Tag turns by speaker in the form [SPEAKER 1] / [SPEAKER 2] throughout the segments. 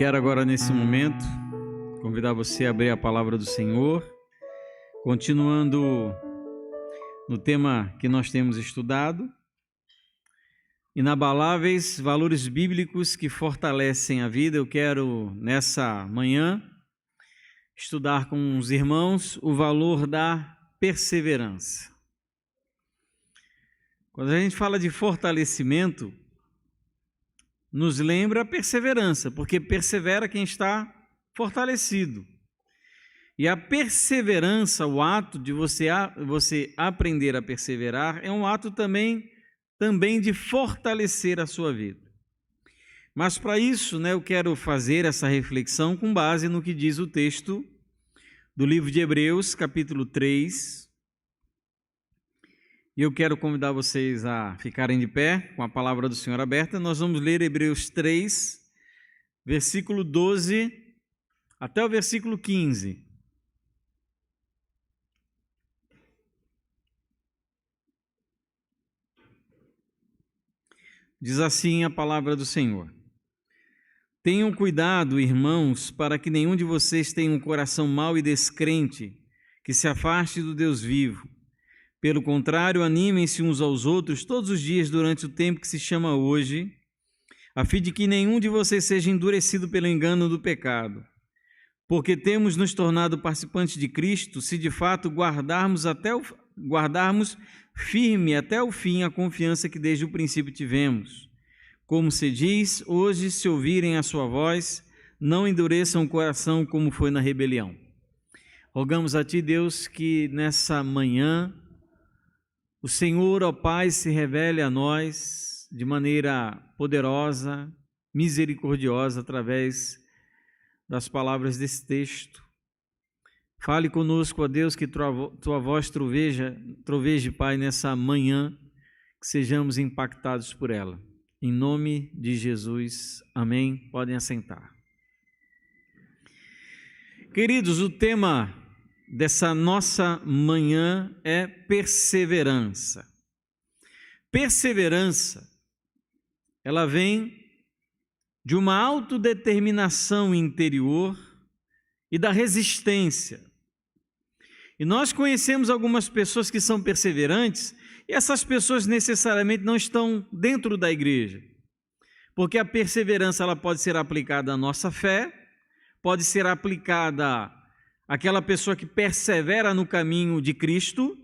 [SPEAKER 1] Quero agora, nesse momento, convidar você a abrir a palavra do Senhor, continuando no tema que nós temos estudado, inabaláveis valores bíblicos que fortalecem a vida. Eu quero, nessa manhã, estudar com os irmãos o valor da perseverança. Quando a gente fala de fortalecimento, nos lembra a perseverança, porque persevera quem está fortalecido. E a perseverança, o ato de você aprender a perseverar, é um ato também de fortalecer a sua vida. Mas para isso, eu quero fazer essa reflexão com base no que diz o texto do livro de Hebreus, capítulo 3. E eu quero convidar vocês a ficarem de pé, com a palavra do Senhor aberta. Nós vamos ler Hebreus 3, versículo 12 até o versículo 15. Diz assim a palavra do Senhor: Tenham cuidado, irmãos, para que nenhum de vocês tenha um coração mau e descrente, que se afaste do Deus vivo. Pelo contrário, animem-se uns aos outros todos os dias durante o tempo que se chama hoje, a fim de que nenhum de vocês seja endurecido pelo engano do pecado. Porque temos nos tornado participantes de Cristo, se de fato guardarmos firme até o fim a confiança que desde o princípio tivemos. Como se diz, hoje, se ouvirem a sua voz, não endureçam o coração como foi na rebelião. Rogamos a Ti, Deus, que nessa manhã o Senhor, ó Pai, se revele a nós de maneira poderosa, misericordiosa, através das palavras desse texto. Fale conosco, ó Deus, que Tua voz troveje, Pai, nessa manhã, que sejamos impactados por ela. Em nome de Jesus, amém. Podem assentar. Queridos, o tema dessa nossa manhã é perseverança. Perseverança, ela vem de uma autodeterminação interior e da resistência. E nós conhecemos algumas pessoas que são perseverantes, e essas pessoas necessariamente não estão dentro da igreja, porque a perseverança ela pode ser aplicada à nossa fé, pode ser aplicada àquela pessoa que persevera no caminho de Cristo,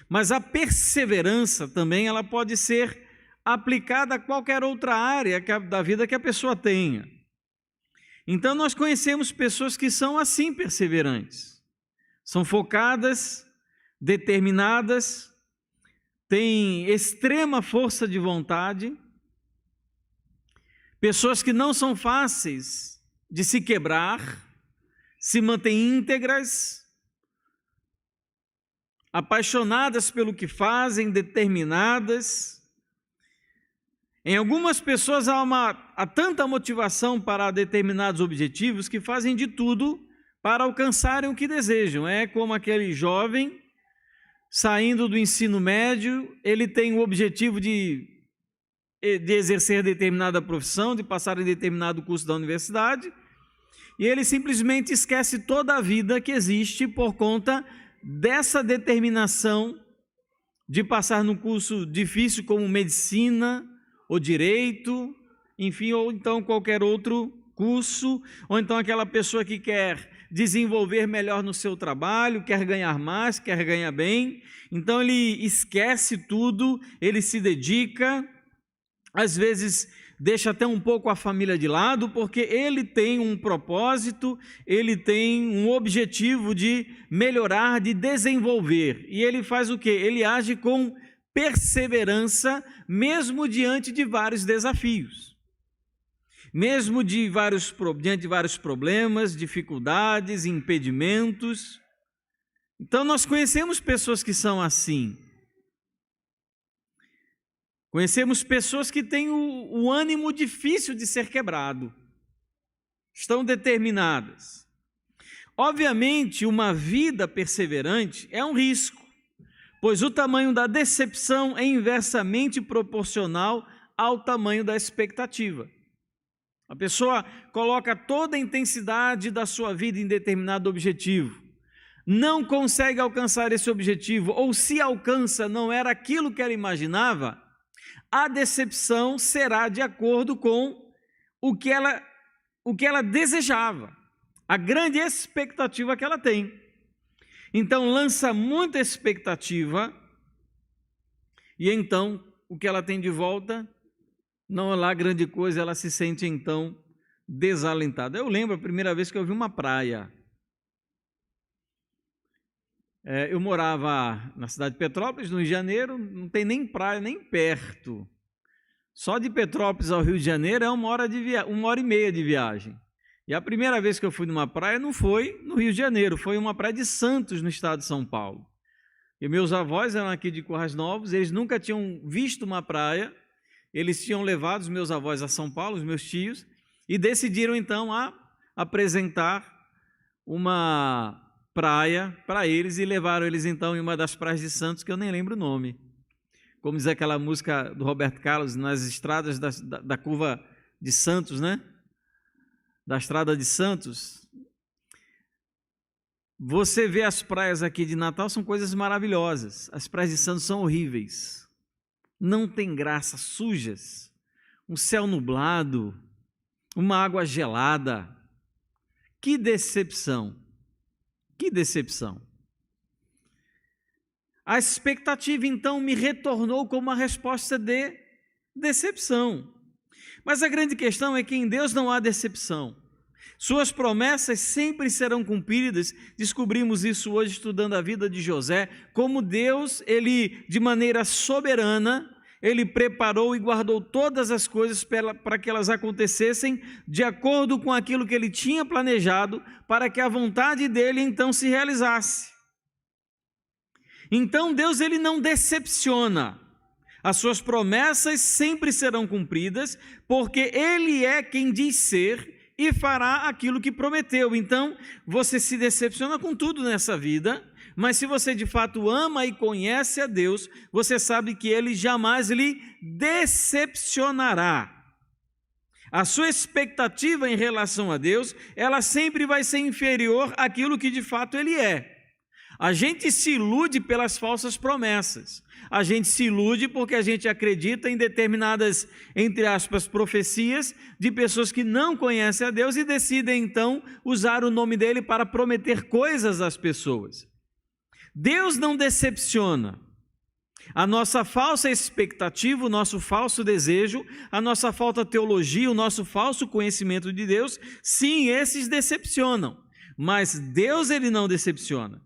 [SPEAKER 1] mas a perseverança também ela pode ser aplicada a qualquer outra área da vida que a pessoa tenha. Então nós conhecemos pessoas que são assim perseverantes, são focadas, determinadas, têm extrema força de vontade, pessoas que não são fáceis de se quebrar, se mantêm íntegras, apaixonadas pelo que fazem, determinadas. Em algumas pessoas há tanta motivação para determinados objetivos que fazem de tudo para alcançarem o que desejam. É como aquele jovem saindo do ensino médio, ele tem o objetivo de exercer determinada profissão, de passar em determinado curso da universidade, e ele simplesmente esquece toda a vida que existe por conta dessa determinação de passar num curso difícil como medicina ou direito, enfim, ou então qualquer outro curso, ou então aquela pessoa que quer desenvolver melhor no seu trabalho, quer ganhar mais, quer ganhar bem, então ele esquece tudo, ele se dedica, às vezes deixa até um pouco a família de lado, porque ele tem um propósito, ele tem um objetivo de melhorar, de desenvolver, e ele faz o quê? Ele age com perseverança, mesmo diante de vários desafios. Mesmo diante de vários problemas, dificuldades, impedimentos. Então nós conhecemos pessoas que são assim. Conhecemos pessoas que têm o ânimo difícil de ser quebrado. Estão determinadas. Obviamente, uma vida perseverante é um risco, pois o tamanho da decepção é inversamente proporcional ao tamanho da expectativa. A pessoa coloca toda a intensidade da sua vida em determinado objetivo, não consegue alcançar esse objetivo, ou se alcança, não era aquilo que ela imaginava, a decepção será de acordo com o que ela desejava, a grande expectativa que ela tem. Então lança muita expectativa, e então o que ela tem de volta não é lá grande coisa, ela se sente então desalentada. Eu lembro a primeira vez que eu vi uma praia. Eu morava na cidade de Petrópolis, no Rio de Janeiro, não tem nem praia, nem perto. Só de Petrópolis ao Rio de Janeiro é 1h30 de viagem. E a primeira vez que eu fui numa praia não foi no Rio de Janeiro, foi uma praia de Santos, no estado de São Paulo. E meus avós eram aqui de Currais Novos, eles nunca tinham visto uma praia, eles tinham levado os meus avós a São Paulo, os meus tios, e decidiram então apresentar uma praia para eles, e levaram eles então em uma das praias de Santos, que eu nem lembro o nome. Como diz aquela música do Roberto Carlos, nas estradas da curva de Santos, né? Da estrada de Santos. Você vê as praias aqui de Natal, são coisas maravilhosas. As praias de Santos são horríveis. Não tem graça, sujas, um céu nublado, uma água gelada. Que decepção, que decepção. A expectativa então me retornou com uma resposta de decepção. Mas a grande questão é que em Deus não há decepção. Suas promessas sempre serão cumpridas. Descobrimos isso hoje estudando a vida de José, como Deus, ele de maneira soberana, ele preparou e guardou todas as coisas para que elas acontecessem de acordo com aquilo que ele tinha planejado, para que a vontade dele então se realizasse. Então Deus, ele não decepciona. As suas promessas sempre serão cumpridas, porque ele é quem diz ser e fará aquilo que prometeu. Então, você se decepciona com tudo nessa vida, mas se você de fato ama e conhece a Deus, você sabe que ele jamais lhe decepcionará. A sua expectativa em relação a Deus, ela sempre vai ser inferior àquilo que de fato ele é. A gente se ilude pelas falsas promessas. A gente se ilude porque a gente acredita em determinadas, entre aspas, profecias de pessoas que não conhecem a Deus e decidem então usar o nome dele para prometer coisas às pessoas. Deus não decepciona. A nossa falsa expectativa, o nosso falso desejo, a nossa falta de teologia, o nosso falso conhecimento de Deus, sim, esses decepcionam. Mas Deus, ele não decepciona.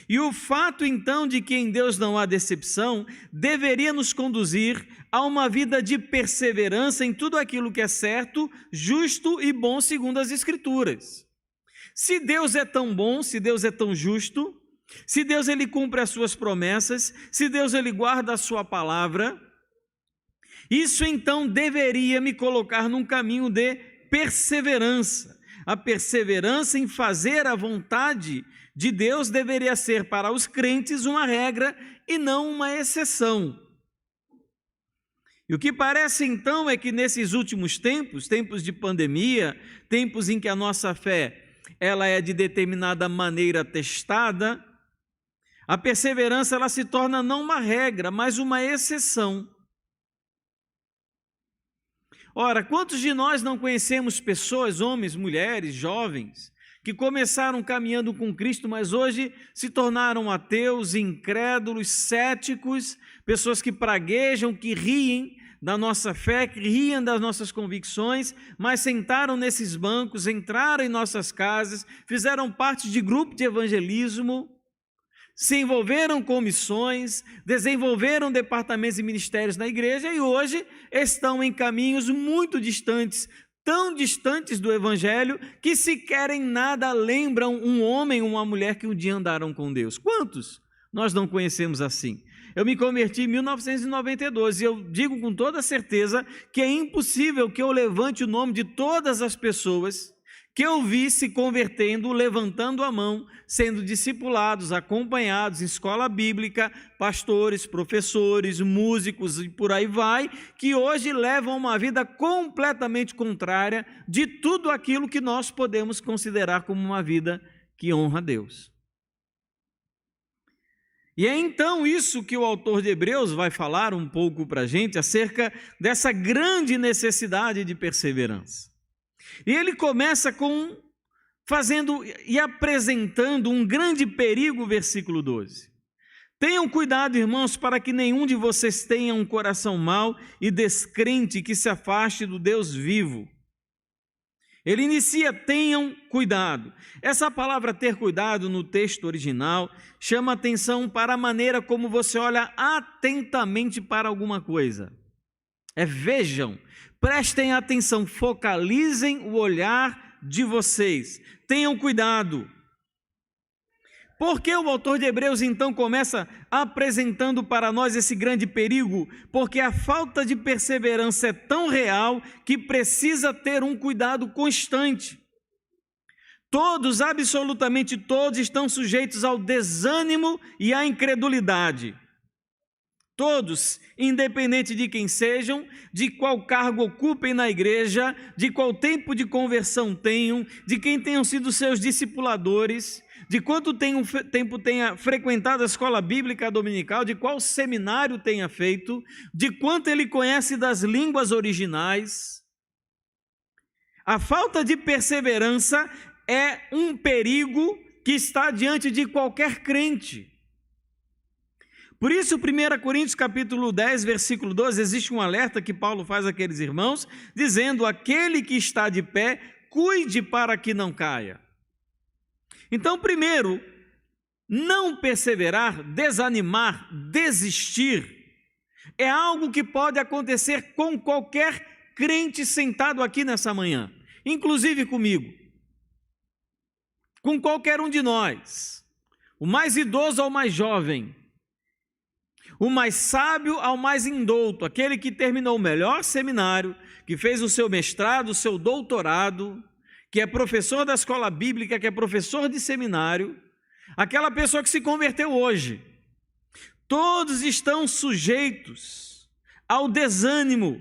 [SPEAKER 1] E o fato então de que em Deus não há decepção deveria nos conduzir a uma vida de perseverança em tudo aquilo que é certo, justo e bom segundo as Escrituras. Se Deus é tão bom, se Deus é tão justo, se Deus ele cumpre as suas promessas, se Deus ele guarda a sua palavra, isso então deveria me colocar num caminho de perseverança. A perseverança em fazer a vontade de Deus deveria ser para os crentes uma regra e não uma exceção. E o que parece então é que nesses últimos tempos, tempos de pandemia, tempos em que a nossa fé ela é de determinada maneira testada, a perseverança ela se torna não uma regra, mas uma exceção. Ora, quantos de nós não conhecemos pessoas, homens, mulheres, jovens, que começaram caminhando com Cristo, mas hoje se tornaram ateus, incrédulos, céticos, pessoas que praguejam, que riem da nossa fé, que riem das nossas convicções, mas sentaram nesses bancos, entraram em nossas casas, fizeram parte de grupo de evangelismo, se envolveram com missões, desenvolveram departamentos e ministérios na igreja e hoje estão em caminhos muito distantes, tão distantes do Evangelho, que sequer em nada lembram um homem ou uma mulher que um dia andaram com Deus. Quantos nós não conhecemos assim? Eu me converti em 1992 e eu digo com toda certeza que é impossível que eu levante o nome de todas as pessoas que eu vi se convertendo, levantando a mão, sendo discipulados, acompanhados em escola bíblica, pastores, professores, músicos e por aí vai, que hoje levam uma vida completamente contrária de tudo aquilo que nós podemos considerar como uma vida que honra a Deus. E é então isso que o autor de Hebreus vai falar um pouco para a gente acerca dessa grande necessidade de perseverança. E ele começa fazendo e apresentando um grande perigo, versículo 12. Tenham cuidado, irmãos, para que nenhum de vocês tenha um coração mau e descrente que se afaste do Deus vivo. Ele inicia, tenham cuidado. Essa palavra ter cuidado no texto original chama atenção para a maneira como você olha atentamente para alguma coisa. Vejam, prestem atenção, focalizem o olhar de vocês, tenham cuidado. Por que o autor de Hebreus então começa apresentando para nós esse grande perigo? Porque a falta de perseverança é tão real que precisa ter um cuidado constante. Todos, absolutamente todos, estão sujeitos ao desânimo e à incredulidade. Todos, independente de quem sejam, de qual cargo ocupem na igreja, de qual tempo de conversão tenham, de quem tenham sido seus discipuladores, de quanto tempo tenha frequentado a escola bíblica dominical, de qual seminário tenha feito, de quanto ele conhece das línguas originais. A falta de perseverança é um perigo que está diante de qualquer crente. Por isso, 1 Coríntios capítulo 10, versículo 12, existe um alerta que Paulo faz àqueles irmãos, dizendo, aquele que está de pé, cuide para que não caia. Então, primeiro, não perseverar, desanimar, desistir, é algo que pode acontecer com qualquer crente sentado aqui nessa manhã, inclusive comigo, com qualquer um de nós, o mais idoso ao mais jovem, o mais sábio ao mais indouto, aquele que terminou o melhor seminário, que fez o seu mestrado, o seu doutorado, que é professor da escola bíblica, que é professor de seminário, aquela pessoa que se converteu hoje. Todos estão sujeitos ao desânimo.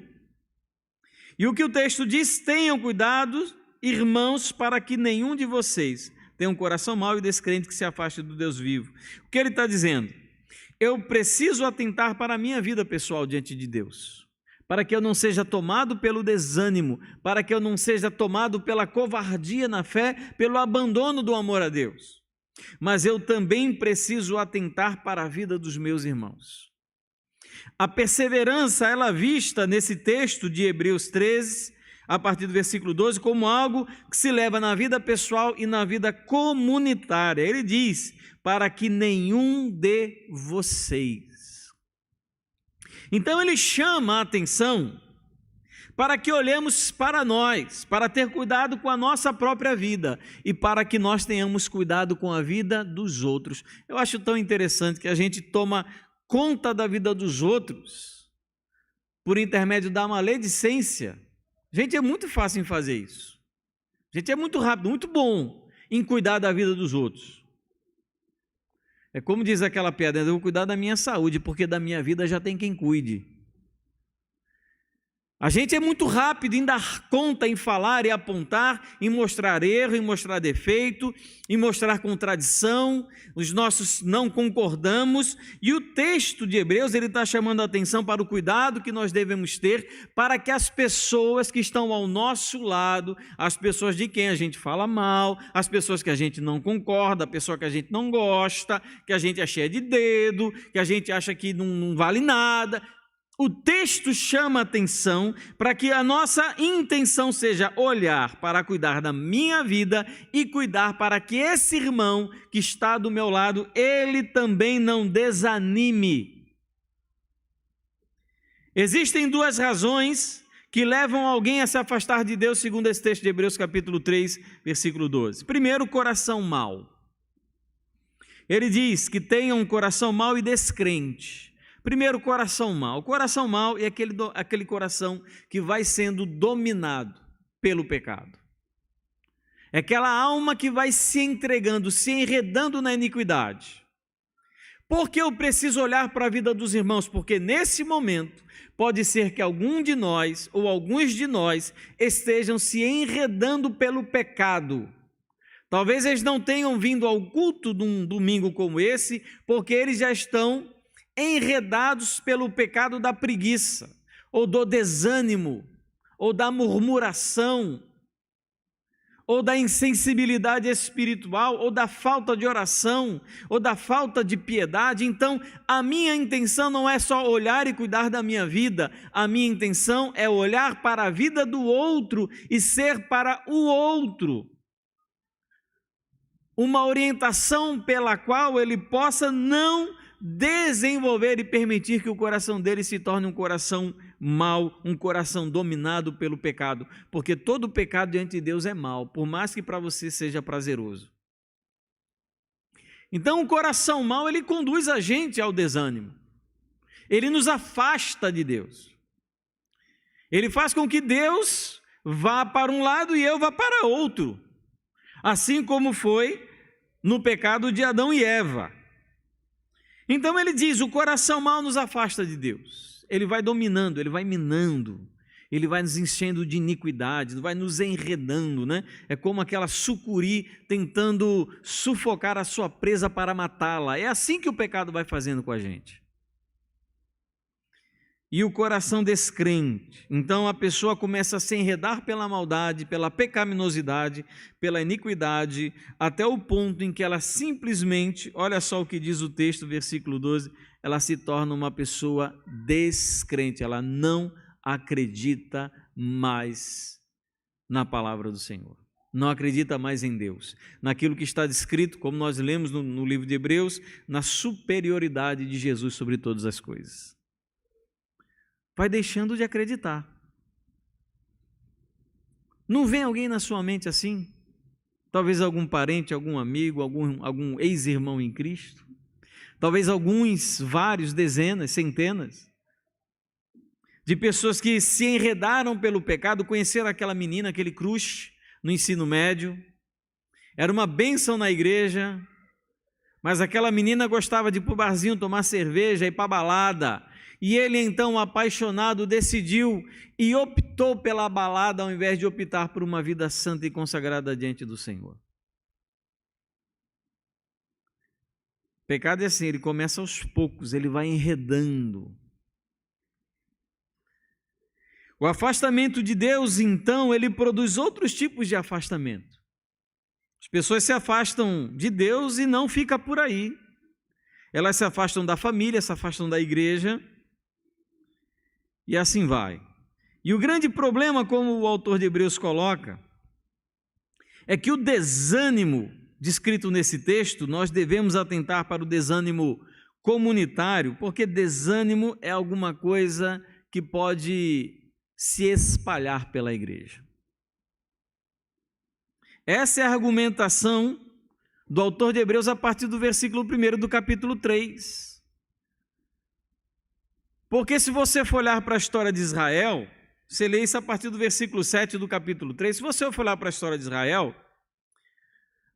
[SPEAKER 1] E o que o texto diz, tenham cuidado, irmãos, para que nenhum de vocês tenha um coração mau e descrente que se afaste do Deus vivo. O que ele está dizendo? Eu preciso atentar para a minha vida pessoal diante de Deus, para que eu não seja tomado pelo desânimo, para que eu não seja tomado pela covardia na fé, pelo abandono do amor a Deus. Mas eu também preciso atentar para a vida dos meus irmãos. A perseverança, ela é vista nesse texto de Hebreus 13, a partir do versículo 12, como algo que se leva na vida pessoal e na vida comunitária. Ele diz, para que nenhum de vocês. Então ele chama a atenção para que olhemos para nós, para ter cuidado com a nossa própria vida e para que nós tenhamos cuidado com a vida dos outros. Eu acho tão interessante que a gente toma conta da vida dos outros por intermédio da maledicência. Gente, é muito fácil em fazer isso. Gente, é muito rápido, muito bom em cuidar da vida dos outros. É como diz aquela piada, eu vou cuidar da minha saúde, porque da minha vida já tem quem cuide. A gente é muito rápido em dar conta, em falar e apontar, em mostrar erro, em mostrar defeito, em mostrar contradição, os nossos não concordamos, e o texto de Hebreus, ele está chamando a atenção para o cuidado que nós devemos ter, para que as pessoas que estão ao nosso lado, as pessoas de quem a gente fala mal, as pessoas que a gente não concorda, a pessoa que a gente não gosta, que a gente é cheia de dedo, que a gente acha que não vale nada. O texto chama atenção para que a nossa intenção seja olhar para cuidar da minha vida e cuidar para que esse irmão que está do meu lado, ele também não desanime. Existem duas razões que levam alguém a se afastar de Deus, segundo esse texto de Hebreus capítulo 3, versículo 12. Primeiro, o coração mau. Ele diz que tenha um coração mau e descrente. Primeiro, coração mau. O coração mau é aquele coração que vai sendo dominado pelo pecado. É aquela alma que vai se entregando, se enredando na iniquidade. Por que eu preciso olhar para a vida dos irmãos? Porque nesse momento pode ser que algum de nós ou alguns de nós estejam se enredando pelo pecado. Talvez eles não tenham vindo ao culto de um domingo como esse, porque eles já estão enredados pelo pecado da preguiça, ou do desânimo, ou da murmuração, ou da insensibilidade espiritual, ou da falta de oração, ou da falta de piedade. Então, a minha intenção não é só olhar e cuidar da minha vida, a minha intenção é olhar para a vida do outro e ser para o outro uma orientação pela qual ele possa não desenvolver e permitir que o coração dele se torne um coração mau, um coração dominado pelo pecado, porque todo pecado diante de Deus é mau, por mais que para você seja prazeroso. Então o coração mau, ele conduz a gente ao desânimo, ele nos afasta de Deus, ele faz com que Deus vá para um lado e eu vá para outro, assim como foi no pecado de Adão e Eva. Então ele diz, o coração mau nos afasta de Deus, ele vai dominando, ele vai minando, ele vai nos enchendo de iniquidade, vai nos enredando, né? É como aquela sucuri tentando sufocar a sua presa para matá-la, é assim que o pecado vai fazendo com a gente. E o coração descrente, então a pessoa começa a se enredar pela maldade, pela pecaminosidade, pela iniquidade, até o ponto em que ela simplesmente, olha só o que diz o texto, versículo 12, ela se torna uma pessoa descrente, ela não acredita mais na palavra do Senhor, não acredita mais em Deus, naquilo que está descrito, como nós lemos no livro de Hebreus, na superioridade de Jesus sobre todas as coisas. Vai deixando de acreditar. Não vem alguém na sua mente assim? Talvez algum parente, algum amigo, algum ex-irmão em Cristo? Talvez alguns, vários, dezenas, centenas de pessoas que se enredaram pelo pecado, conheceram aquela menina, aquele crush no ensino médio, era uma bênção na igreja, mas aquela menina gostava de ir para o barzinho tomar cerveja, ir para a balada, e ele então, apaixonado, decidiu e optou pela balada ao invés de optar por uma vida santa e consagrada diante do Senhor. O pecado é assim, ele começa aos poucos, ele vai enredando. O afastamento de Deus, então, ele produz outros tipos de afastamento. As pessoas se afastam de Deus e não fica por aí. Elas se afastam da família, se afastam da igreja, e assim vai. E o grande problema, como o autor de Hebreus coloca, é que o desânimo descrito nesse texto, nós devemos atentar para o desânimo comunitário, porque desânimo é alguma coisa que pode se espalhar pela igreja. Essa é a argumentação do autor de Hebreus a partir do versículo 1 do capítulo 3. Porque se você for olhar para a história de Israel, você lê isso a partir do versículo 7 do capítulo 3, se você for olhar para a história de Israel,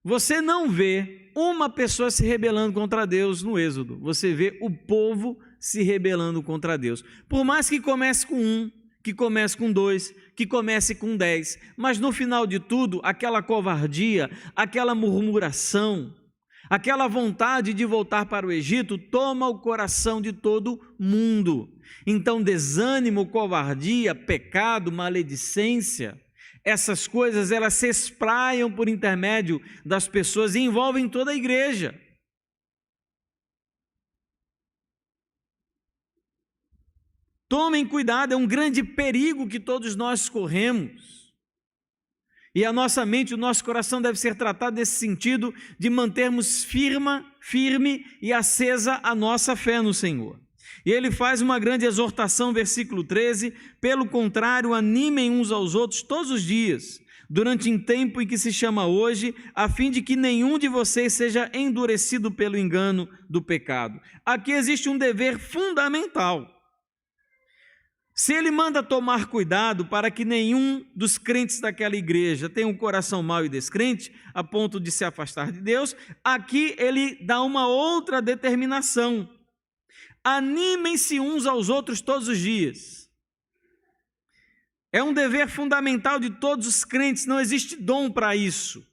[SPEAKER 1] você não vê uma pessoa se rebelando contra Deus no Êxodo, você vê o povo se rebelando contra Deus. Por mais que comece com 1, que comece com 2, que comece com 10, mas no final de tudo, aquela covardia, aquela murmuração, aquela vontade de voltar para o Egito toma o coração de todo mundo. Então, desânimo, covardia, pecado, maledicência, essas coisas elas se espraiam por intermédio das pessoas e envolvem toda a igreja. Tomem cuidado, é um grande perigo que todos nós corremos. E a nossa mente, o nosso coração deve ser tratado nesse sentido de mantermos firme e acesa a nossa fé no Senhor. E ele faz uma grande exortação, versículo 13, pelo contrário, animem uns aos outros todos os dias, durante um tempo em que se chama hoje, a fim de que nenhum de vocês seja endurecido pelo engano do pecado. Aqui existe um dever fundamental. Se ele manda tomar cuidado para que nenhum dos crentes daquela igreja tenha um coração mau e descrente, a ponto de se afastar de Deus, aqui ele dá uma outra determinação. Animem-se uns aos outros todos os dias. É um dever fundamental de todos os crentes, não existe dom para isso.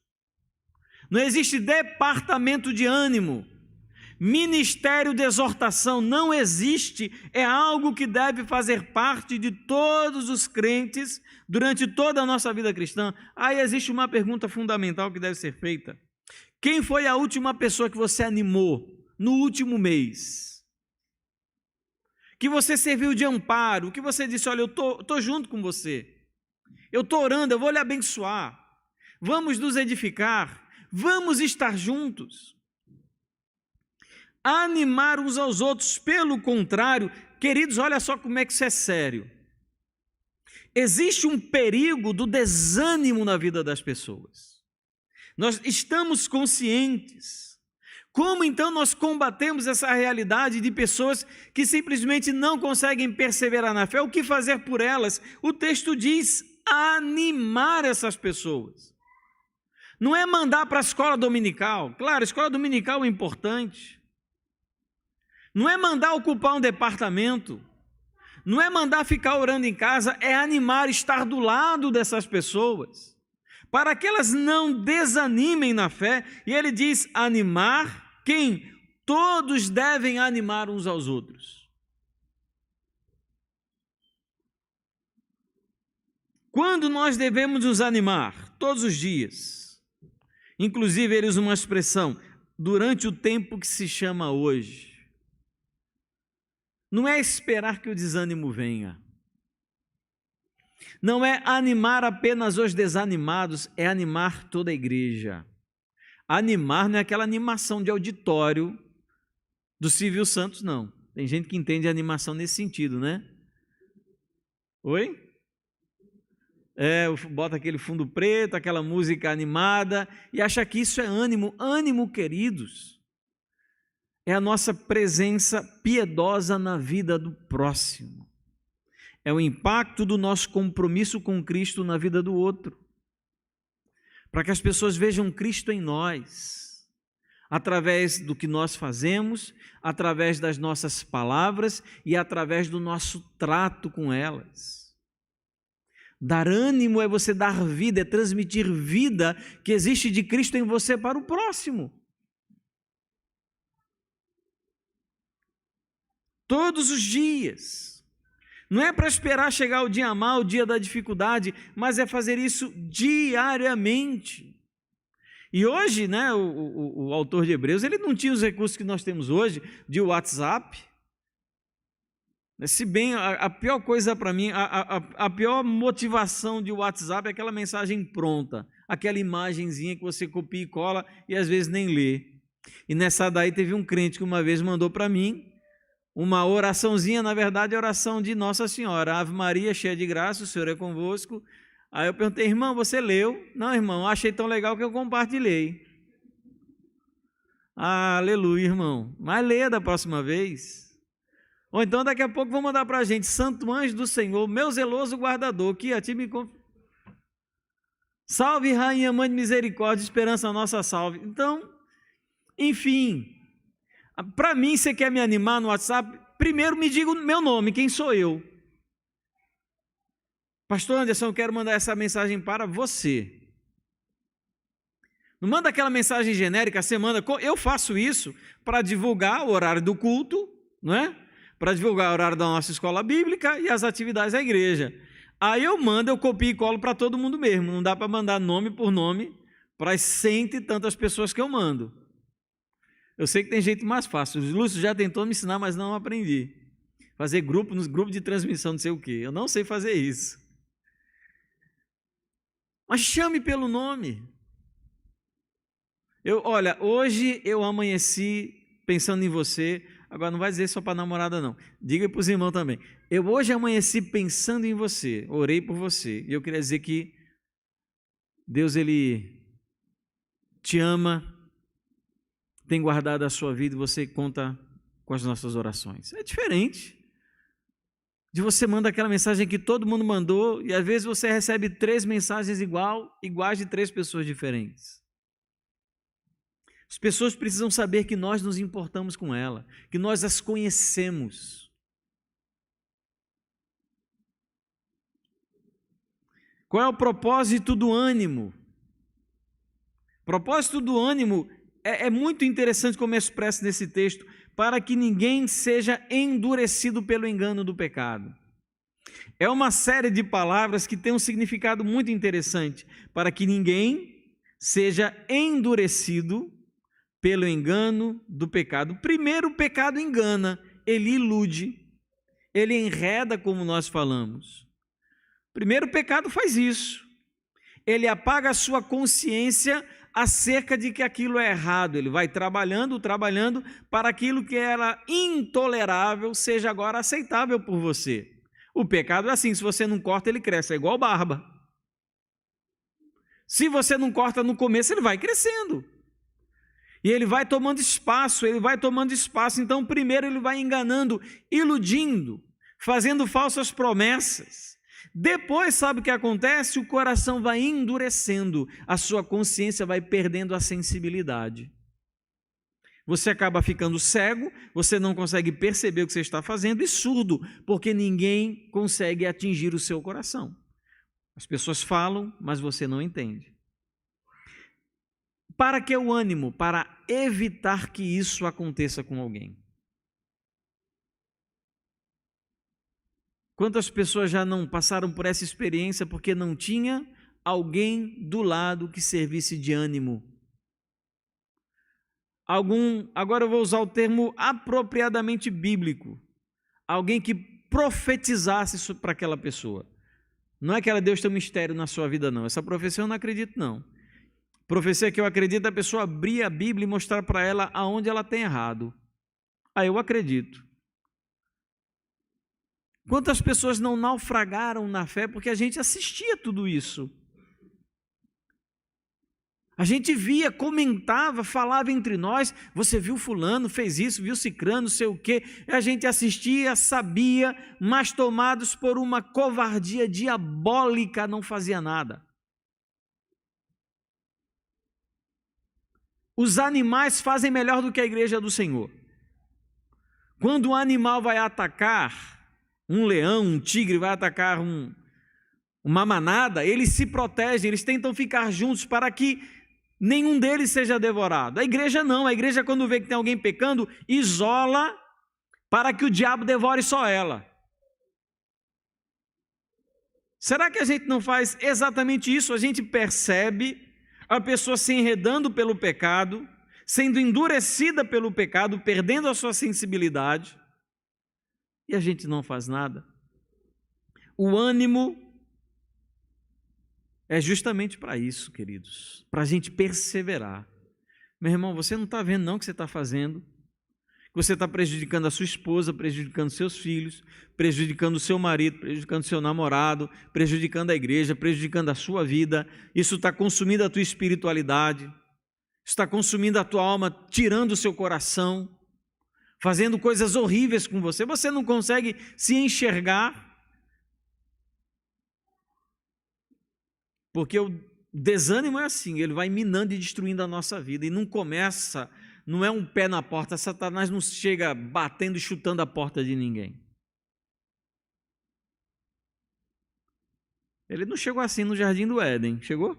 [SPEAKER 1] Não existe departamento de ânimo. Ministério de exortação não existe, é algo que deve fazer parte de todos os crentes durante toda a nossa vida cristã. Aí existe uma pergunta fundamental que deve ser feita. Quem foi a última pessoa que você animou no último mês? Que você serviu de amparo, que você disse, olha, eu estou junto com você, eu estou orando, eu vou lhe abençoar, vamos nos edificar, vamos estar juntos. Animar uns aos outros, pelo contrário, queridos, olha só como é que isso é sério. Existe um perigo do desânimo na vida das pessoas. Nós estamos conscientes. Como então nós combatemos essa realidade de pessoas que simplesmente não conseguem perseverar na fé? O que fazer por elas? O texto diz animar essas pessoas. Não é mandar para a escola dominical. Claro, a escola dominical é importante. Não é mandar ocupar um departamento, não é mandar ficar orando em casa, é animar, estar do lado dessas pessoas, para que elas não desanimem na fé. E ele diz, animar quem? Todos devem animar uns aos outros. Quando nós devemos nos animar? Todos os dias. Inclusive ele usa uma expressão, durante o tempo que se chama hoje. Não é esperar que o desânimo venha. Não é animar apenas os desanimados, é animar toda a igreja. Animar não é aquela animação de auditório do Silvio Santos, não. Tem gente que entende animação nesse sentido, né? Oi? Bota aquele fundo preto, aquela música animada e acha que isso é ânimo. Ânimo, queridos, é a nossa presença piedosa na vida do próximo. É o impacto do nosso compromisso com Cristo na vida do outro. Para que as pessoas vejam Cristo em nós, através do que nós fazemos, através das nossas palavras e através do nosso trato com elas. Dar ânimo é você dar vida, é transmitir vida que existe de Cristo em você para o próximo. Todos os dias. Não é para esperar chegar o dia mau, o dia da dificuldade, mas é fazer isso diariamente. E hoje, né, o autor de Hebreus, ele não tinha os recursos que nós temos hoje, de WhatsApp. Se bem, a pior coisa para mim, a pior motivação de WhatsApp é aquela mensagem pronta, aquela imagenzinha que você copia e cola e às vezes nem lê. E nessa daí teve um crente que uma vez mandou para mim, uma oraçãozinha, na verdade, a oração de Nossa Senhora. Ave Maria, cheia de graça, o Senhor é convosco. Aí eu perguntei, irmão, você leu? Não, irmão, achei tão legal que eu compartilhei. Aleluia, irmão. Mas leia da próxima vez. Ou então daqui a pouco vão mandar para a gente, Santo Anjo do Senhor, meu zeloso guardador, que a ti me... Salve, Rainha, Mãe de Misericórdia, esperança nossa salve. Então, enfim... Para mim, você quer me animar no WhatsApp? Primeiro me diga o meu nome, quem sou eu? Pastor Anderson, eu quero mandar essa mensagem para você. Não manda aquela mensagem genérica, você manda... Eu faço isso para divulgar o horário do culto, não é? Para divulgar o horário da nossa escola bíblica e as atividades da igreja. Aí eu mando, eu copio e colo para todo mundo mesmo. Não dá para mandar nome por nome para as 100 e tantas pessoas que eu mando. Eu sei que tem jeito mais fácil. O Lúcio já tentou me ensinar, mas não aprendi. Fazer grupo nos grupos de transmissão, não sei o quê. Eu não sei fazer isso. Mas chame pelo nome. Olha, hoje eu amanheci pensando em você. Agora não vai dizer só para a namorada, não. Diga para os irmãos também. Eu hoje amanheci pensando em você. Orei por você. E eu queria dizer que Deus, Ele te ama, tem guardado a sua vida e você conta com as nossas orações. É diferente. de você manda aquela mensagem que todo mundo mandou e às vezes você recebe 3 mensagens iguais de 3 pessoas diferentes. As pessoas precisam saber que nós nos importamos com ela, que nós as conhecemos. Qual é o propósito do ânimo? O propósito do ânimo é muito interessante como é expresso nesse texto, para que ninguém seja endurecido pelo engano do pecado. É uma série de palavras que tem um significado muito interessante, para que ninguém seja endurecido pelo engano do pecado. Primeiro, o pecado engana, ele ilude, ele enreda, como nós falamos. Primeiro, o pecado faz isso. Ele apaga a sua consciência acerca de que aquilo é errado. Ele vai trabalhando para aquilo que era intolerável seja agora aceitável por você. O pecado é assim, se você não corta, ele cresce, é igual barba. Se você não corta no começo, ele vai crescendo. E ele vai tomando espaço. Então, primeiro ele vai enganando, iludindo, fazendo falsas promessas. Depois, sabe o que acontece? O coração vai endurecendo, a sua consciência vai perdendo a sensibilidade. Você acaba ficando cego, você não consegue perceber o que você está fazendo e surdo, porque ninguém consegue atingir o seu coração. As pessoas falam, mas você não entende. Para que o ânimo? Para evitar que isso aconteça com alguém. Quantas pessoas já não passaram por essa experiência porque não tinha alguém do lado que servisse de ânimo? Agora eu vou usar o termo apropriadamente bíblico, alguém que profetizasse isso para aquela pessoa. Não é que Deus tem um mistério na sua vida, não. Essa profecia eu não acredito, não. Profecia que eu acredito é a pessoa abrir a Bíblia e mostrar para ela aonde ela tem errado. Aí eu acredito. Quantas pessoas não naufragaram na fé porque a gente assistia tudo isso? A gente via, comentava, falava entre nós, você viu fulano, fez isso, viu cicrano, não sei o quê. A gente assistia, sabia, mas tomados por uma covardia diabólica não fazia nada. Os animais fazem melhor do que a igreja do Senhor. Quando um animal vai atacar, um leão, um tigre vai atacar uma manada, eles se protegem, eles tentam ficar juntos para que nenhum deles seja devorado. A igreja não, a igreja quando vê que tem alguém pecando, isola para que o diabo devore só ela. Será que a gente não faz exatamente isso? A gente percebe a pessoa se enredando pelo pecado, sendo endurecida pelo pecado, perdendo a sua sensibilidade, e a gente não faz nada. O ânimo é justamente para isso, queridos, para a gente perseverar. Meu irmão, você não está vendo não o que você está fazendo, que você está prejudicando a sua esposa, prejudicando seus filhos, prejudicando o seu marido, prejudicando o seu namorado, prejudicando a igreja, prejudicando a sua vida. Isso está consumindo a tua espiritualidade, está consumindo a tua alma, tirando o seu coração, fazendo coisas horríveis com você. Você não consegue se enxergar, porque o desânimo é assim, ele vai minando e destruindo a nossa vida, e não começa, não é um pé na porta, Satanás não chega batendo e chutando a porta de ninguém. Ele não chegou assim no Jardim do Éden, chegou?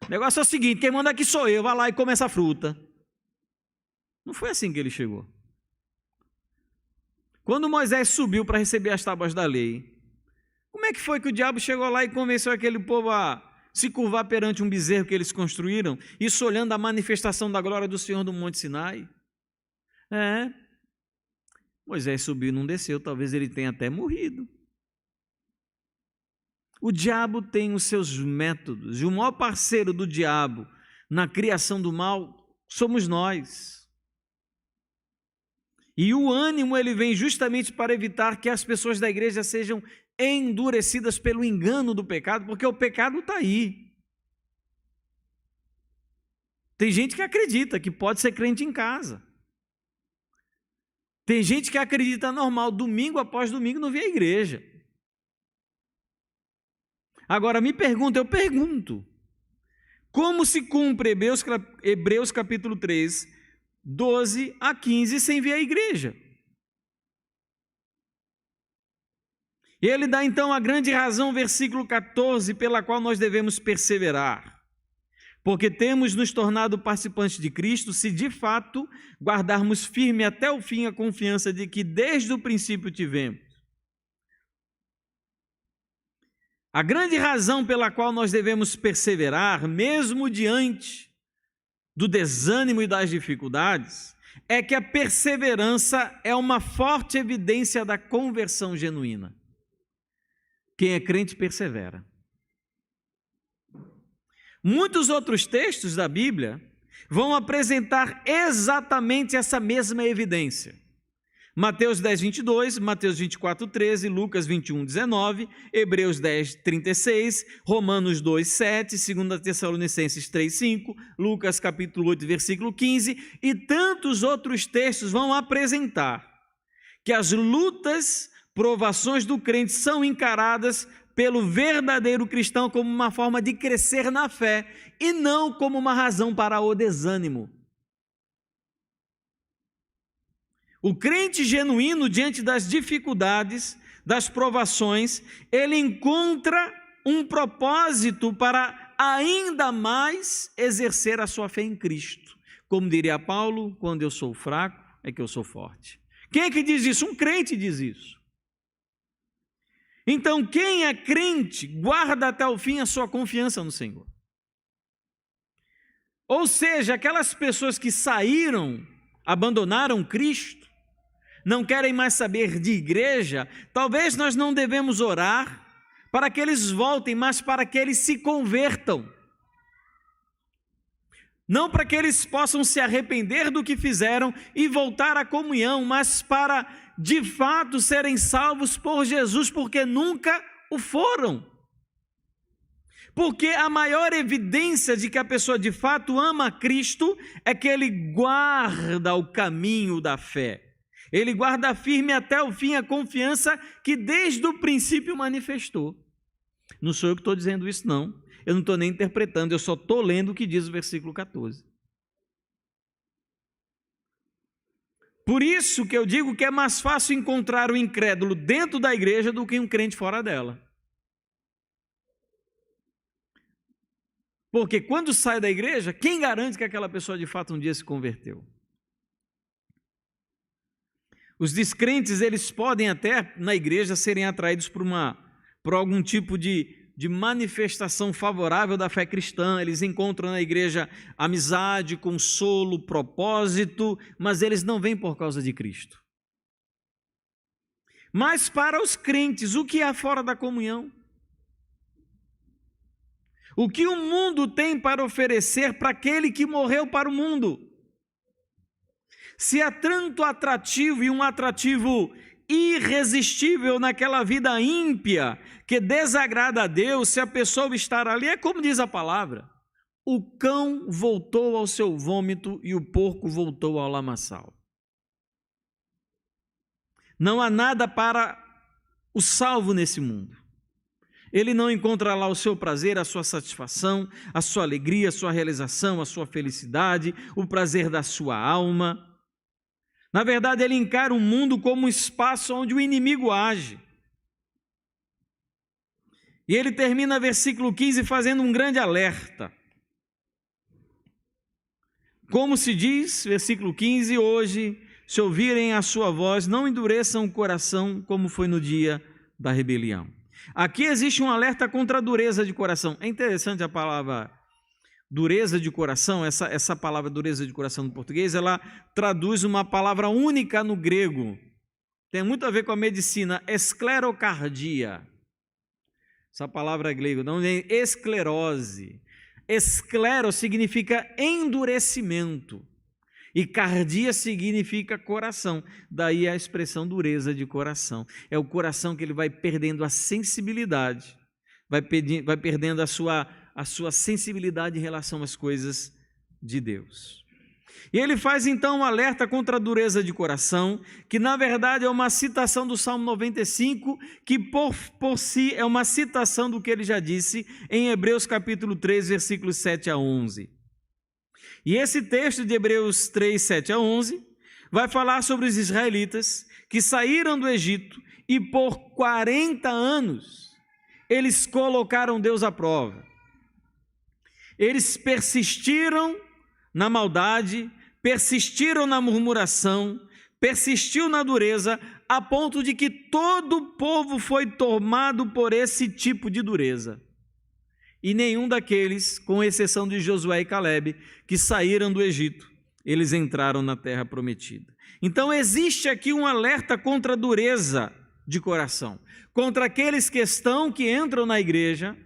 [SPEAKER 1] O negócio é o seguinte, quem manda aqui sou eu, vai lá e come essa fruta. Não foi assim que ele chegou. Quando Moisés subiu para receber as tábuas da lei, como é que foi que o diabo chegou lá e convenceu aquele povo a se curvar perante um bezerro que eles construíram, isso olhando a manifestação da glória do Senhor do Monte Sinai? Moisés subiu e não desceu, talvez ele tenha até morrido. O diabo tem os seus métodos, e o maior parceiro do diabo na criação do mal somos nós. E o ânimo ele vem justamente para evitar que as pessoas da igreja sejam endurecidas pelo engano do pecado, porque o pecado está aí. Tem gente que acredita que pode ser crente em casa. Tem gente que acredita normal, domingo após domingo não vem à igreja. Agora eu pergunto, como se cumpre Hebreus capítulo 3, 12 a 15, sem vir à igreja? E ele dá então a grande razão, versículo 14, pela qual nós devemos perseverar. Porque temos nos tornado participantes de Cristo, se de fato guardarmos firme até o fim a confiança de que desde o princípio tivemos. A grande razão pela qual nós devemos perseverar, mesmo diante do desânimo e das dificuldades, é que a perseverança é uma forte evidência da conversão genuína. Quem é crente persevera. Muitos outros textos da Bíblia vão apresentar exatamente essa mesma evidência. Mateus 10, 22, Mateus 24, 13, Lucas 21, 19, Hebreus 10, 36, Romanos 2, 7, 2 Tessalonicenses 3, 5, Lucas capítulo 8, versículo 15, e tantos outros textos vão apresentar que as lutas, provações do crente são encaradas pelo verdadeiro cristão como uma forma de crescer na fé e não como uma razão para o desânimo. O crente genuíno, diante das dificuldades, das provações, ele encontra um propósito para ainda mais exercer a sua fé em Cristo. Como diria Paulo, quando eu sou fraco, é que eu sou forte. Quem é que diz isso? Um crente diz isso. Então, quem é crente, guarda até o fim a sua confiança no Senhor. Ou seja, aquelas pessoas que saíram, abandonaram Cristo, não querem mais saber de igreja, talvez nós não devemos orar para que eles voltem, mas para que eles se convertam. Não para que eles possam se arrepender do que fizeram e voltar à comunhão, mas para, de fato, serem salvos por Jesus, porque nunca o foram. Porque a maior evidência de que a pessoa de fato ama Cristo é que ele guarda o caminho da fé. Ele guarda firme até o fim a confiança que desde o princípio manifestou. Não sou eu que estou dizendo isso, não. Eu não estou nem interpretando, eu só estou lendo o que diz o versículo 14. Por isso que eu digo que é mais fácil encontrar o incrédulo dentro da igreja do que um crente fora dela. Porque quando sai da igreja, quem garante que aquela pessoa de fato um dia se converteu? Os descrentes, eles podem até na igreja serem atraídos por algum tipo de manifestação favorável da fé cristã. Eles encontram na igreja amizade, consolo, propósito, mas eles não vêm por causa de Cristo. Mas para os crentes, o que há fora da comunhão? O que o mundo tem para oferecer para aquele que morreu para o mundo? Se há tanto atrativo e um atrativo irresistível naquela vida ímpia que desagrada a Deus, se a pessoa estar ali, é como diz a palavra: o cão voltou ao seu vômito e o porco voltou ao lamaçal. Não há nada para o salvo nesse mundo. Ele não encontra lá o seu prazer, a sua satisfação, a sua alegria, a sua realização, a sua felicidade, o prazer da sua alma. Na verdade, ele encara o mundo como um espaço onde o inimigo age. E ele termina versículo 15 fazendo um grande alerta. Como se diz, versículo 15, hoje, se ouvirem a sua voz, não endureçam o coração como foi no dia da rebelião. Aqui existe um alerta contra a dureza de coração. É interessante a palavra dureza de coração, essa palavra dureza de coração no português, ela traduz uma palavra única no grego. Tem muito a ver com a medicina, esclerocardia. Essa palavra grega, não é esclerose. Esclero significa endurecimento e cardia significa coração. Daí a expressão dureza de coração. É o coração que ele vai perdendo a sensibilidade, vai perdendo a sua sensibilidade em relação às coisas de Deus. E ele faz então um alerta contra a dureza de coração, que na verdade é uma citação do Salmo 95, que por si é uma citação do que ele já disse em Hebreus capítulo 3, versículos 7 a 11. E esse texto de Hebreus 3, 7 a 11, vai falar sobre os israelitas que saíram do Egito e por 40 anos eles colocaram Deus à prova. Eles persistiram na maldade, persistiram na murmuração, persistiu na dureza, a ponto de que todo o povo foi tomado por esse tipo de dureza. E nenhum daqueles, com exceção de Josué e Calebe, que saíram do Egito, eles entraram na terra prometida. Então existe aqui um alerta contra a dureza de coração, contra aqueles que entram na igreja,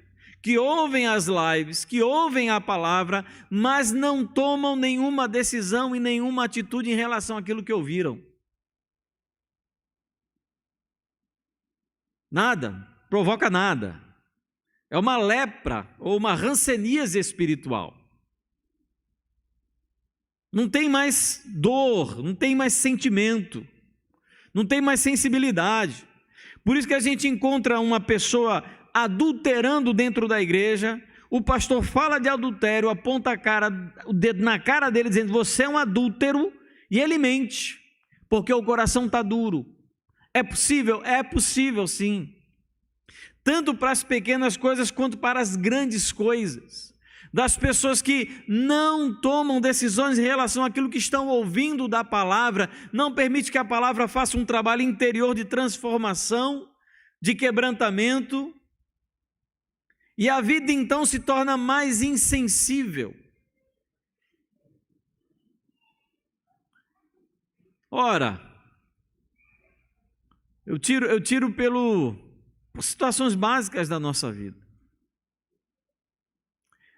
[SPEAKER 1] que ouvem as lives, que ouvem a palavra, mas não tomam nenhuma decisão e nenhuma atitude em relação àquilo que ouviram. Nada, provoca nada. É uma lepra ou uma hanseníase espiritual. Não tem mais dor, não tem mais sentimento, não tem mais sensibilidade. Por isso que a gente encontra uma pessoa adulterando dentro da igreja, o pastor fala de adultério, aponta o dedo na cara dele dizendo: você é um adúltero, e ele mente, porque o coração está duro. É possível? É possível sim, tanto para as pequenas coisas quanto para as grandes coisas, das pessoas que não tomam decisões em relação àquilo que estão ouvindo da palavra, não permite que a palavra faça um trabalho interior de transformação, de quebrantamento, e a vida então se torna mais insensível. Ora, eu tiro por situações básicas da nossa vida.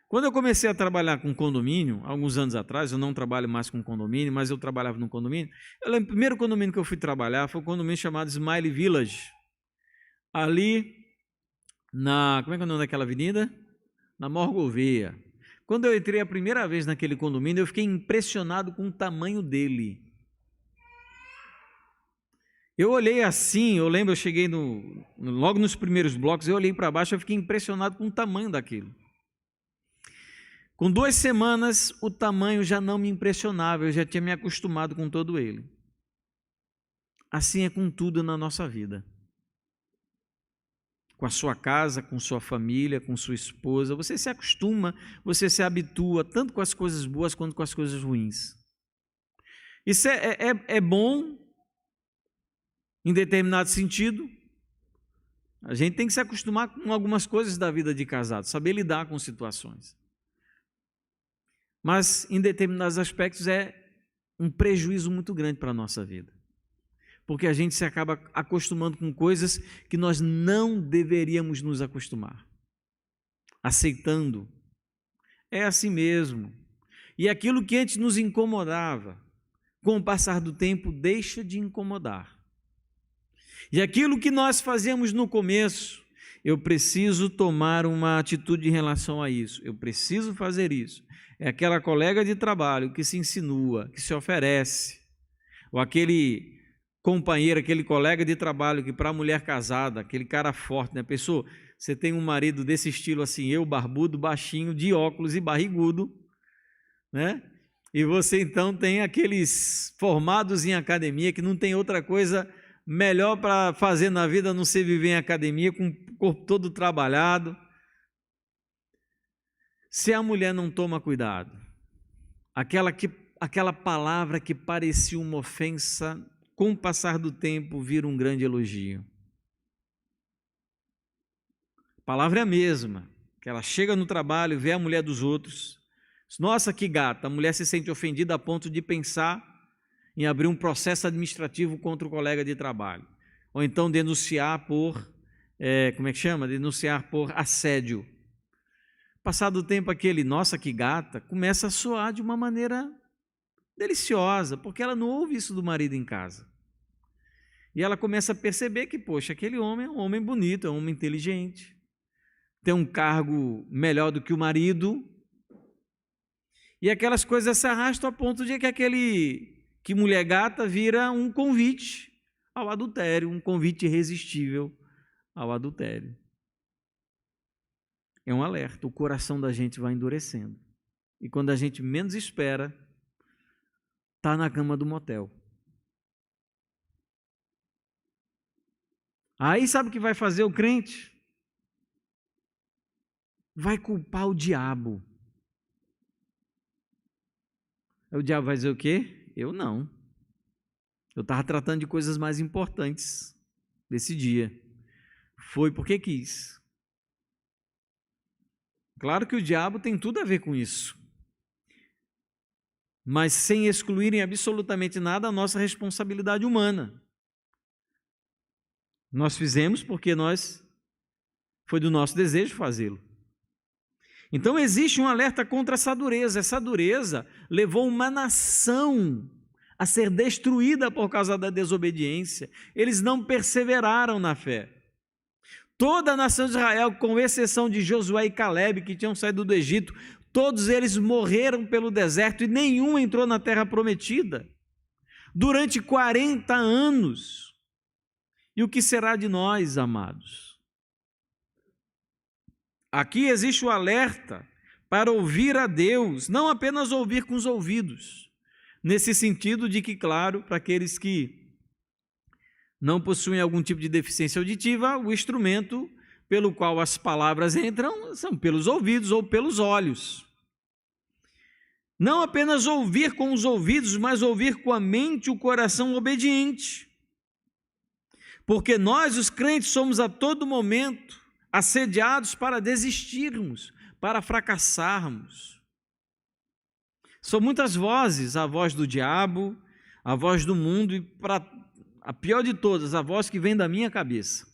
[SPEAKER 1] Quando eu comecei a trabalhar com condomínio, alguns anos atrás, eu não trabalho mais com condomínio, mas eu trabalhava no condomínio. Eu lembro, o primeiro condomínio que eu fui trabalhar foi um condomínio chamado Smile Village, ali como é que é o nome daquela avenida? Na Morgovia. Quando eu entrei a primeira vez naquele condomínio, eu fiquei impressionado com o tamanho dele. Eu olhei assim, eu lembro, eu cheguei logo nos primeiros blocos, eu olhei para baixo, eu fiquei impressionado com o tamanho daquilo. Com 2 semanas, o tamanho já não me impressionava, eu já tinha me acostumado com todo ele. Assim é com tudo na nossa vida. Com a sua casa, com sua família, com sua esposa, você se acostuma, você se habitua, tanto com as coisas boas quanto com as coisas ruins. Isso é bom, em determinado sentido. A gente tem que se acostumar com algumas coisas da vida de casado, saber lidar com situações. Mas, em determinados aspectos, é um prejuízo muito grande para a nossa vida. Porque a gente se acaba acostumando com coisas que nós não deveríamos nos acostumar. Aceitando. É assim mesmo. E aquilo que antes nos incomodava, com o passar do tempo, deixa de incomodar. E aquilo que nós fazíamos no começo, eu preciso tomar uma atitude em relação a isso. Eu preciso fazer isso. É aquela colega de trabalho que se insinua, que se oferece. Ou aquele companheiro, aquele colega de trabalho que para a mulher casada, aquele cara forte, né? Pessoa, você tem um marido desse estilo assim, eu, barbudo, baixinho, de óculos e barrigudo, né? E você então tem aqueles formados em academia que não tem outra coisa melhor para fazer na vida a não ser viver em academia, com o corpo todo trabalhado. Se a mulher não toma cuidado, aquela palavra que parecia uma ofensa, com o passar do tempo vira um grande elogio. A palavra é a mesma, que ela chega no trabalho, vê a mulher dos outros, nossa, que gata, a mulher se sente ofendida a ponto de pensar em abrir um processo administrativo contra o colega de trabalho, ou então denunciar por, denunciar por assédio. Passado o tempo, aquele nossa, que gata, começa a soar de uma maneira deliciosa, porque ela não ouve isso do marido em casa. E ela começa a perceber que, poxa, aquele homem é um homem bonito, é um homem inteligente, tem um cargo melhor do que o marido. E aquelas coisas se arrastam a ponto de que mulher gata vira um convite ao adultério, um convite irresistível ao adultério. É um alerta, o coração da gente vai endurecendo. E quando a gente menos espera, está na cama do motel. Aí sabe o que vai fazer o crente? Vai culpar o diabo. Aí o diabo vai dizer o quê? Eu não. Eu estava tratando de coisas mais importantes desse dia. Foi porque quis. Claro que o diabo tem tudo a ver com isso. Mas sem excluírem absolutamente nada a nossa responsabilidade humana. Nós fizemos porque foi do nosso desejo fazê-lo. Então existe um alerta contra essa dureza. Essa dureza levou uma nação a ser destruída por causa da desobediência. Eles não perseveraram na fé. Toda a nação de Israel, com exceção de Josué e Caleb, que tinham saído do Egito, todos eles morreram pelo deserto e nenhum entrou na terra prometida. Durante 40 anos. E o que será de nós, amados? Aqui existe o alerta para ouvir a Deus, não apenas ouvir com os ouvidos, nesse sentido de que, claro, para aqueles que não possuem algum tipo de deficiência auditiva, o instrumento pelo qual as palavras entram são pelos ouvidos ou pelos olhos. Não apenas ouvir com os ouvidos, mas ouvir com a mente e o coração obediente. Porque nós, os crentes, somos a todo momento assediados para desistirmos, para fracassarmos. São muitas vozes, a voz do diabo, a voz do mundo e, para a pior de todas, a voz que vem da minha cabeça.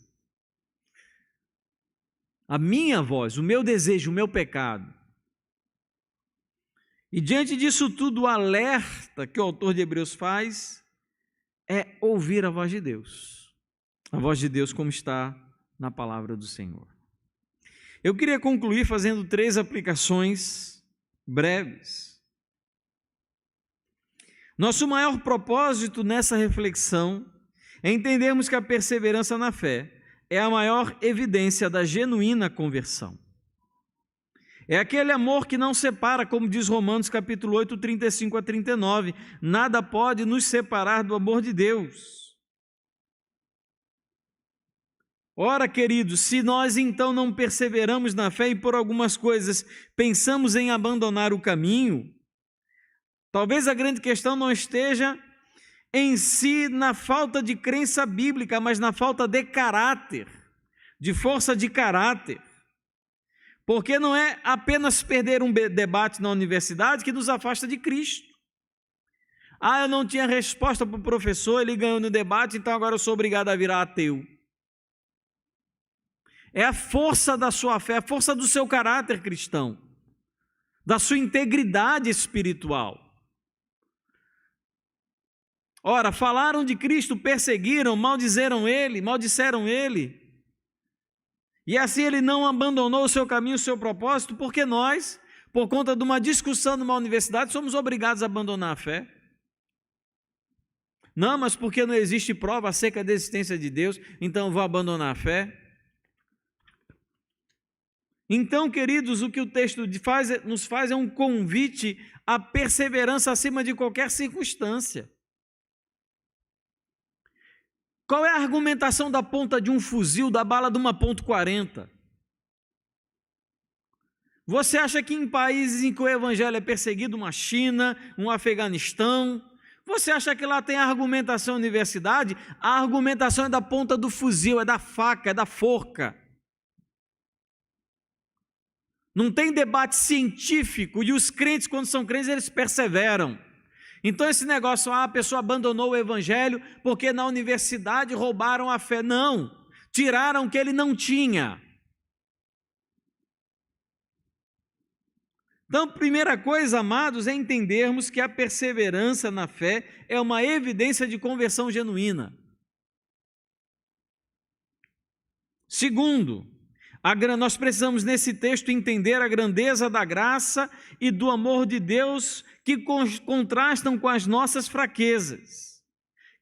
[SPEAKER 1] A minha voz, o meu desejo, o meu pecado. E diante disso tudo, o alerta que o autor de Hebreus faz é ouvir a voz de Deus. A voz de Deus como está na palavra do Senhor. Eu queria concluir fazendo 3 aplicações breves. Nosso maior propósito nessa reflexão é entendermos que a perseverança na fé é a maior evidência da genuína conversão. É aquele amor que não separa, como diz Romanos capítulo 8, 35 a 39. Nada pode nos separar do amor de Deus. Ora, queridos, se nós então não perseveramos na fé e por algumas coisas pensamos em abandonar o caminho, talvez a grande questão não esteja em si na falta de crença bíblica, mas na falta de caráter, de força de caráter. Porque não é apenas perder um debate na universidade que nos afasta de Cristo. Eu não tinha resposta para o professor, ele ganhou no debate, então agora eu sou obrigado a virar ateu. É a força da sua fé, a força do seu caráter cristão, da sua integridade espiritual. Ora, falaram de Cristo, perseguiram, maldizeram ele, e assim ele não abandonou o seu caminho, o seu propósito, porque nós, por conta de uma discussão numa universidade, somos obrigados a abandonar a fé. Não, mas porque não existe prova acerca da existência de Deus, então eu vou abandonar a fé. Então, queridos, o que o texto nos faz é um convite à perseverança acima de qualquer circunstância. Qual é a argumentação da ponta de um fuzil, da bala de uma .40? Você acha que em países em que o evangelho é perseguido, uma China, um Afeganistão, você acha que lá tem a argumentação universidade? A argumentação é da ponta do fuzil, é da faca, é da forca. Não tem debate científico, e os crentes, quando são crentes, eles perseveram. Então esse negócio, a pessoa abandonou o evangelho porque na universidade roubaram a fé. Não, tiraram o que ele não tinha. Então, primeira coisa, amados, é entendermos que a perseverança na fé é uma evidência de conversão genuína. Segundo, Nós precisamos, nesse texto, entender a grandeza da graça e do amor de Deus que contrastam com as nossas fraquezas.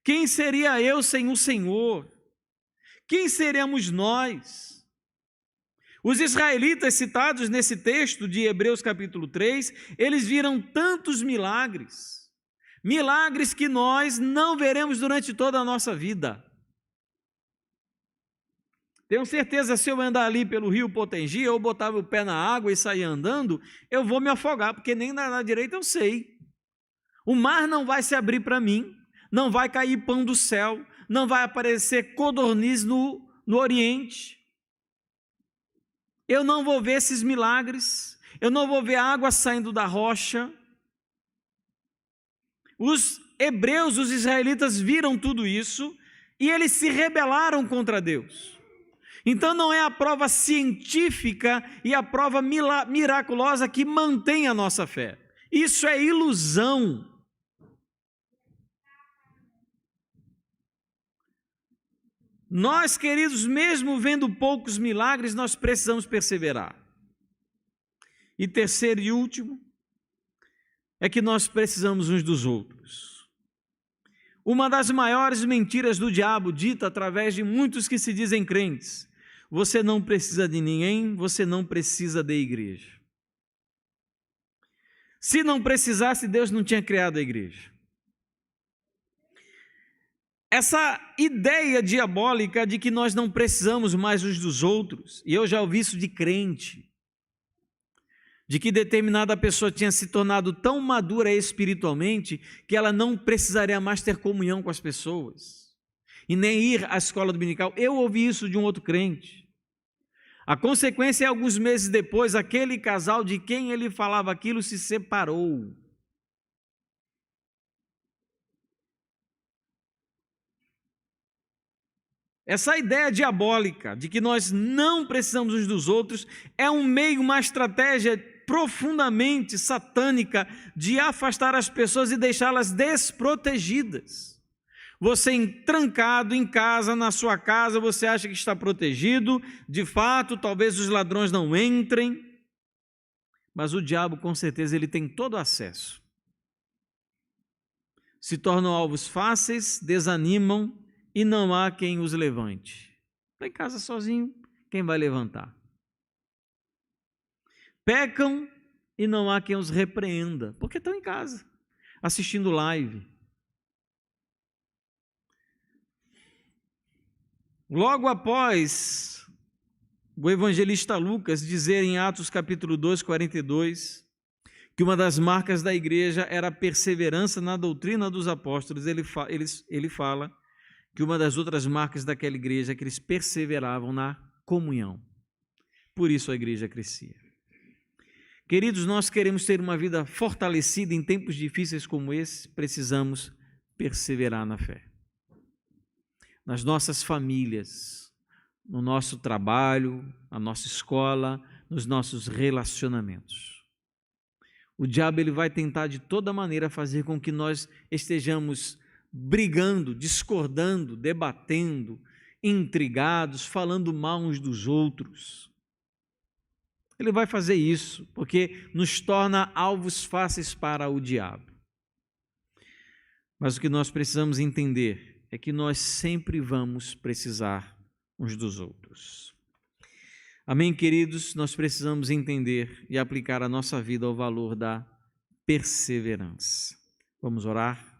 [SPEAKER 1] Quem seria eu sem o Senhor? Quem seremos nós? Os israelitas citados nesse texto de Hebreus capítulo 3, eles viram tantos milagres, milagres que nós não veremos durante toda a nossa vida. Tenho certeza, se eu andar ali pelo rio Potengi, eu botar meu pé na água e sair andando, eu vou me afogar, porque nem na direita eu sei. O mar não vai se abrir para mim, não vai cair pão do céu, não vai aparecer codorniz no Oriente. Eu não vou ver esses milagres, eu não vou ver água saindo da rocha. Os hebreus, os israelitas viram tudo isso e eles se rebelaram contra Deus. Então não é a prova científica e a prova miraculosa que mantém a nossa fé. Isso é ilusão. Nós, queridos, mesmo vendo poucos milagres, nós precisamos perseverar. E terceiro e último, é que nós precisamos uns dos outros. Uma das maiores mentiras do diabo, dita através de muitos que se dizem crentes: você não precisa de ninguém, você não precisa da igreja. Se não precisasse, Deus não tinha criado a igreja. Essa ideia diabólica de que nós não precisamos mais uns dos outros, e eu já ouvi isso de crente, de que determinada pessoa tinha se tornado tão madura espiritualmente que ela não precisaria mais ter comunhão com as pessoas e nem ir à escola dominical. Eu ouvi isso de um outro crente. A consequência é, alguns meses depois, aquele casal de quem ele falava aquilo se separou. Essa ideia diabólica de que nós não precisamos uns dos outros é um meio, uma estratégia profundamente satânica de afastar as pessoas e deixá-las desprotegidas. Você trancado em casa, na sua casa, você acha que está protegido, de fato, talvez os ladrões não entrem, mas o diabo, com certeza, ele tem todo acesso. Se tornam alvos fáceis, desanimam e não há quem os levante. Está em casa sozinho, quem vai levantar? Pecam e não há quem os repreenda, porque estão em casa, assistindo live. Logo após o evangelista Lucas dizer em Atos capítulo 2, 42, que uma das marcas da igreja era a perseverança na doutrina dos apóstolos, ele fala que uma das outras marcas daquela igreja é que eles perseveravam na comunhão. Por isso a igreja crescia. Queridos, nós queremos ter uma vida fortalecida em tempos difíceis como esse, precisamos perseverar na fé. Nas nossas famílias, no nosso trabalho, na nossa escola, nos nossos relacionamentos. O diabo ele vai tentar de toda maneira fazer com que nós estejamos brigando, discordando, debatendo, intrigados, falando mal uns dos outros. Ele vai fazer isso porque nos torna alvos fáceis para o diabo. Mas o que nós precisamos entender é que nós sempre vamos precisar uns dos outros. Amém, queridos? Nós precisamos entender e aplicar a nossa vida ao valor da perseverança. Vamos orar?